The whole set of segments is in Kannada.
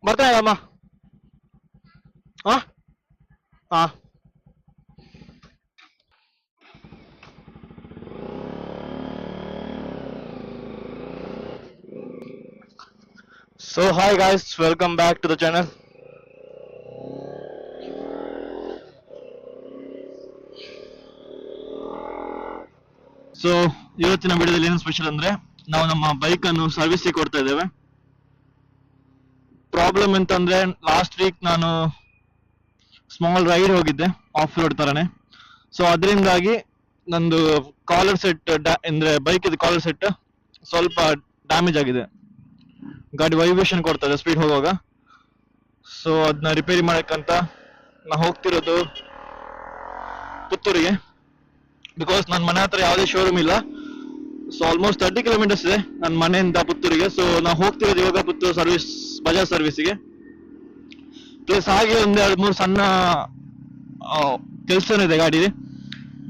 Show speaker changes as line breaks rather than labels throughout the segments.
ಬರ್ತಾ ಅಮ್ಮ. ಹಾ ಹಾ. So hi guys, welcome back to the channel. So ಇವತ್ತಿನ ವಿಡಿಯೋದಲ್ಲಿ ಏನು ಸ್ಪೆಷಲ್ ಅಂದ್ರೆ ನಾವು ನಮ್ಮ ಬೈಕ್ ಅನ್ನು ಸರ್ವಿಸ್ಗೆ ಕೊಡ್ತಾ ಇದ್ದೇವೆ. ಪ್ರಾಬ್ಲಮ್ ಎಂತಂದ್ರೆ ಲಾಸ್ಟ್ ವೀಕ್ ನಾನು ಸ್ಮಾಲ್ ರೈಡ್ ಹೋಗಿದ್ದೆ ಆಫ್ ರೋಡ್ ತರನೇ. ಸೊ ಅದರಿಂದಾಗಿ ನಂದು ಕಾಲರ್ ಸೆಟ್ ಅಂದ್ರೆ ಬೈಕ್ ಇದು ಕಾಲರ್ ಸೆಟ್ ಸ್ವಲ್ಪ ಡ್ಯಾಮೇಜ್ ಆಗಿದೆ. ಗಾಡಿ ವೈಬ್ರೇಷನ್ ಕೊಡ್ತದೆ ಸ್ಪೀಡ್ ಹೋಗುವಾಗ. ಸೊ ಅದನ್ನ ರಿಪೇರಿ ಮಾಡಕ್ಕಂತ ನಾ ಹೋಗ್ತಿರೋದು ಪುತ್ತೂರಿಗೆ. ಬಿಕಾಸ್ ನನ್ನ ಮನೆ ಹತ್ರ ಯಾವುದೇ ಶೋರೂಮ್ ಇಲ್ಲ. ಸೊ ಆಲ್ಮೋಸ್ಟ್ 30 ಕಿಲೋಮೀಟರ್ಸ್ ಇದೆ ನನ್ನ ಮನೆಯಿಂದ ಪುತ್ತೂರಿಗೆ. ಸೊ ನಾವು ಹೋಗ್ತಿರೋದು ಇವಾಗ ಪುತ್ತೂರು ಸರ್ವಿಸ್, ಬಜಾಜ್ ಸರ್ವಿಸ್ಗೆ. ಪ್ಲಸ್ ಹಾಗೆ ಒಂದು 2-3 ಸಣ್ಣ ಕೆಲಸ ಇದೆ ಗಾಡಿ.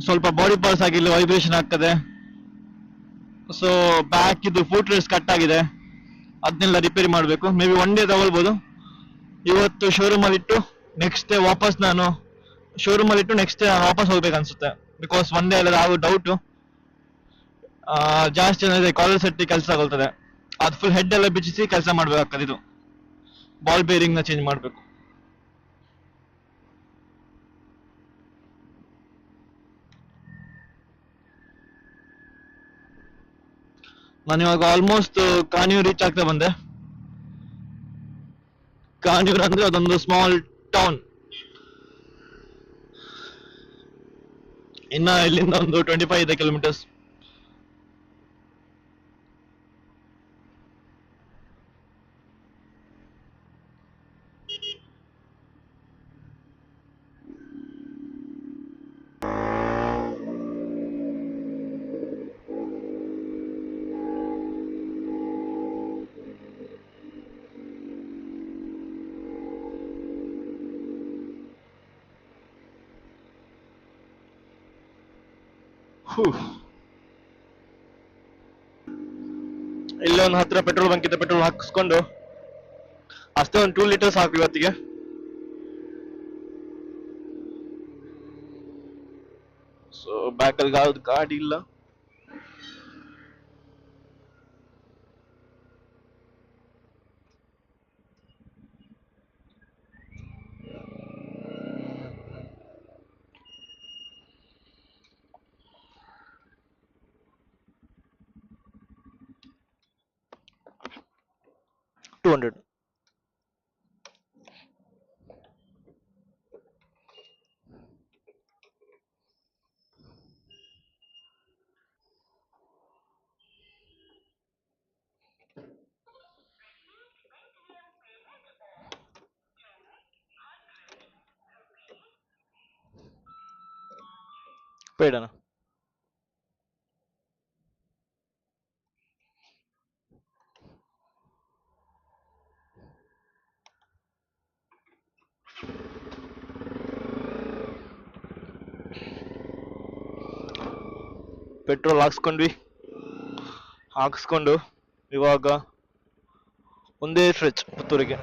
ಸ್ವಲ್ಪ ಬಾಡಿ ಪಾರ್ಟ್ಸ್ ಆಗಿಲ್ಲ, ವೈಬ್ರೇಷನ್ ಆಗ್ತದೆ. ಸೊ ಬ್ಯಾಕ್ ಇದು ಫುಟ್ ರೆಸ್ಟ್ ಕಟ್ ಆಗಿದೆ, ಅದನ್ನೆಲ್ಲ ರಿಪೇರಿ ಮಾಡಬೇಕು. ಮೇ ಬಿ 1 ಡೇ ತಗೊಳ್ಬೋದು. ಇವತ್ತು ಶೋರೂಮಲ್ಲಿ ಇಟ್ಟು ನೆಕ್ಸ್ಟ್ ಡೇ ವಾಪಸ್ ನಾನು ಶೋರೂಮಲ್ಲಿ ಇಟ್ಟು ನೆಕ್ಸ್ಟ್ ಡೇ ನಾನು ವಾಪಸ್ ಹೋಗ್ಬೇಕು ಅನ್ಸುತ್ತೆ. ಬಿಕಾಸ್ 1 ಡೇ ಎಲ್ಲ ಆಗೋ ಡೌಟು. ಜಾಸ್ತಿ ಜನ ಕಾಲರ್ ಸೆಟ್ ಕೆಲಸ ತಗೊಳ್ತದೆ. ಅದು ಫುಲ್ ಹೆಡ್ ಎಲ್ಲ ಬಿಚ್ಚಿಸಿ ಕೆಲಸ ಮಾಡ್ಬೇಕಾಗ್ತದೆ. ಇದು ಬಾಲ್ ಬೇರಿಂಗ್ ನ ಚೇಂಜ್ ಮಾಡಬೇಕು. ನಾನು ಇವಾಗ ಆಲ್ಮೋಸ್ಟ್ ಕಾಣಿಯೂರ್ ರೀಚ್ ಆಗ್ತಾ ಬಂದೆ. ಕಾಣಿಯೂರ್ ಅಂದ್ರೆ ಅದೊಂದು ಸ್ಮಾಲ್ ಟೌನ್. ಇನ್ನ ಇಲ್ಲಿಂದ ಒಂದು 25 ಕಿಲೋಮೀಟರ್ಸ್. ಇಲ್ಲೊಂದು ಹತ್ರ ಪೆಟ್ರೋಲ್ ಬಂಕ್ ಇದೆ, ಪೆಟ್ರೋಲ್ ಹಾಕಿಸ್ಕೊಂಡು ಅಷ್ಟೇ ಒಂದು 2 ಲೀಟರ್ಸ್ ಹಾಕು ಇವತ್ತಿಗೆ. ಸೊ ಬ್ಯಾಕಲ್ಲಿ ಗಾಡಿ ಇಲ್ಲ. $200. ಬೇಡನಾ? ಪೆಟ್ರೋಲ್ ಹಾಕ್ಸ್ಕೊಂಡು ಇವಾಗ ಒಂದೇ ಸ್ಟ್ರೆಚ್ ಪುತ್ತೂರಿಗೆ.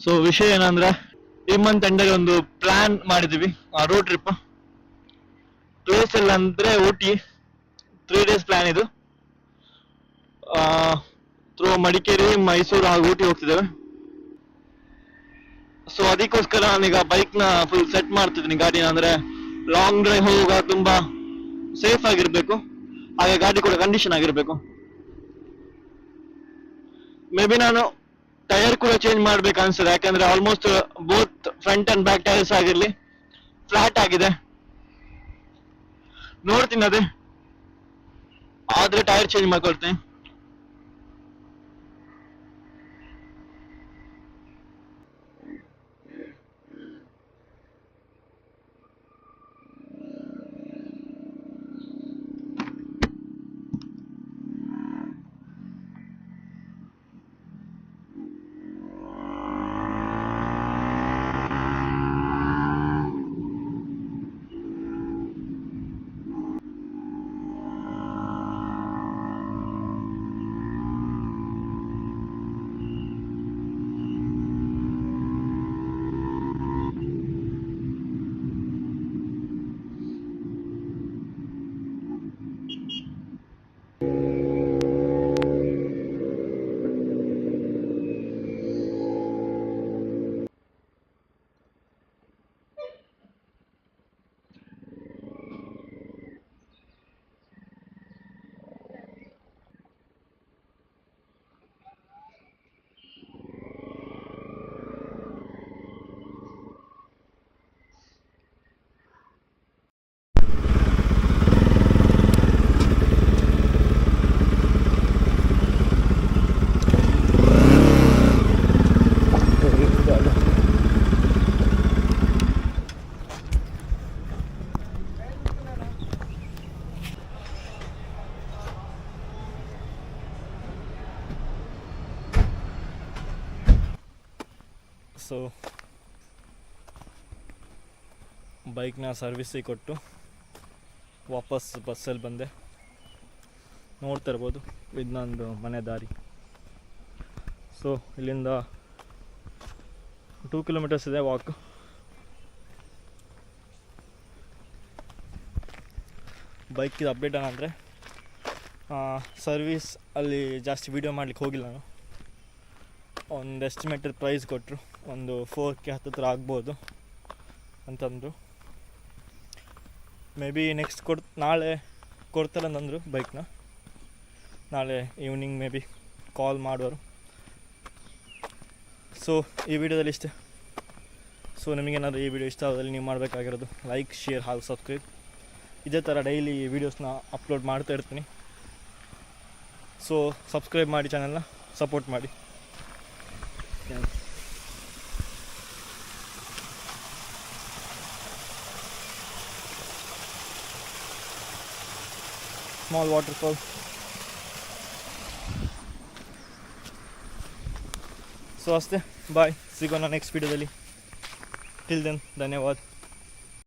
ಸೊ ವಿಷಯ ಏನಂದ್ರೆ ಈ ಮಂತ್ ಎಂಡಲ್ಲಿ ಒಂದು ಪ್ಲಾನ್ ಮಾಡಿದೀವಿ, ರೋಡ್ ಟ್ರಿಪ್. ಪ್ಲೇಸ್ ಎಲ್ಲ ಅಂದ್ರೆ ಊಟಿ. 3 ಡೇಸ್ ಪ್ಲಾನ್ ಇದು. ಥ್ರೂ ಮಡಿಕೇರಿ, ಮೈಸೂರು ಹಾಗೂ ಊಟಿ ಹೋಗ್ತಿದ್ದೇವೆ. ಸೊ ಅದಕ್ಕೋಸ್ಕರ ನಾನೀಗ ಬೈಕ್ ನ ಫುಲ್ ಸೆಟ್ ಮಾಡ್ತಿದ್ದೀನಿ ಗಾಡಿನ. ಅಂದ್ರೆ ಲಾಂಗ್ ಡ್ರೈವ್ ಹೋಗುವಾಗ ತುಂಬಾ ಸೇಫ್ ಆಗಿರ್ಬೇಕು, ಹಾಗೆ ಗಾಡಿ ಕೂಡ ಕಂಡೀಷನ್ ಆಗಿರ್ಬೇಕು. ಮೇ ಬಿ ನಾನು ಟೈರ್ ಕೂಡ ಚೇಂಜ್ ಮಾಡ್ಬೇಕು ಅನ್ಸುತ್ತೆ. ಯಾಕಂದ್ರೆ almost both front and back tyres ಆಗಿರ್ಲಿ ಫ್ಲಾಟ್ ಆಗಿದೆ. ನೋಡ್ತೀನಿ ಅದೇ ಆದ್ರೆ ಟೈರ್ ಚೇಂಜ್ ಮಾಡ್ಕೊಳ್ತೀನಿ. ಸೊ ಬೈಕ್ನ ಸರ್ವಿಸಿಗೆ ಕೊಟ್ಟು ವಾಪಸ್ ಬಸ್ಸಲ್ಲಿ ಬಂದೆ. ನೋಡ್ತಾ ಇರ್ಬೋದು ಇದು ನಂದು ಮನೆ ದಾರಿ. ಸೊ ಇಲ್ಲಿಂದ 2 ಕಿಲೋಮೀಟರ್ಸ್ ಇದೆ ವಾಕ್. ಬೈಕಿದು ಅಪ್ಡೇಟ್ ಏನಂದರೆ ಸರ್ವೀಸ್ ಅಲ್ಲಿ ಜಾಸ್ತಿ ವೀಡಿಯೋ ಮಾಡ್ಲಿಕ್ಕೆ ಹೋಗಿಲ್ಲ ನಾನು. ಒಂದು ಎಸ್ಟಿಮೇಟೆಡ್ ಪ್ರೈಸ್ ಕೊಟ್ಟರು, ಒಂದು 4K ಹತ್ತಿರ ಆಗ್ಬೋದು ಅಂತಂದರು. ಮೇ ಬಿ ನೆಕ್ಸ್ಟ್ ನಾಳೆ ಕೊಡ್ತಾರೆ ಅಂತಂದರು ಬೈಕ್ನ. ನಾಳೆ ಈವ್ನಿಂಗ್ ಮೇ ಬಿ ಕಾಲ್ ಮಾಡೋರು. ಸೊ ಈ ವಿಡಿಯೋದಲ್ಲಿ ಇಷ್ಟೇ. ಸೊ ನಿಮಗೇನಾದರೂ ಈ ವಿಡಿಯೋ ಇಷ್ಟ ಆದಲ್ಲಿ ನೀವು ಮಾಡಬೇಕಾಗಿರೋದು ಲೈಕ್, ಶೇರ್ ಹಾಗೂ ಸಬ್ಸ್ಕ್ರೈಬ್. ಇದೇ ಥರ ಡೈಲಿ ವೀಡಿಯೋಸ್ನ ಅಪ್ಲೋಡ್ ಮಾಡ್ತಾ ಇರ್ತೀನಿ. ಸೊ ಸಬ್ಸ್ಕ್ರೈಬ್ ಮಾಡಿ, ಚಾನಲ್ನ ಸಪೋರ್ಟ್ ಮಾಡಿ. Small waterfall. ಸೊ ಅಷ್ಟೇ, ಬಾಯ್, ಸಿಗೋಣ ನೆಕ್ಸ್ಟ್ ವೀಡಿಯೋದಲ್ಲಿ. ಟಿಲ್ ದೆನ್ ಧನ್ಯವಾದ.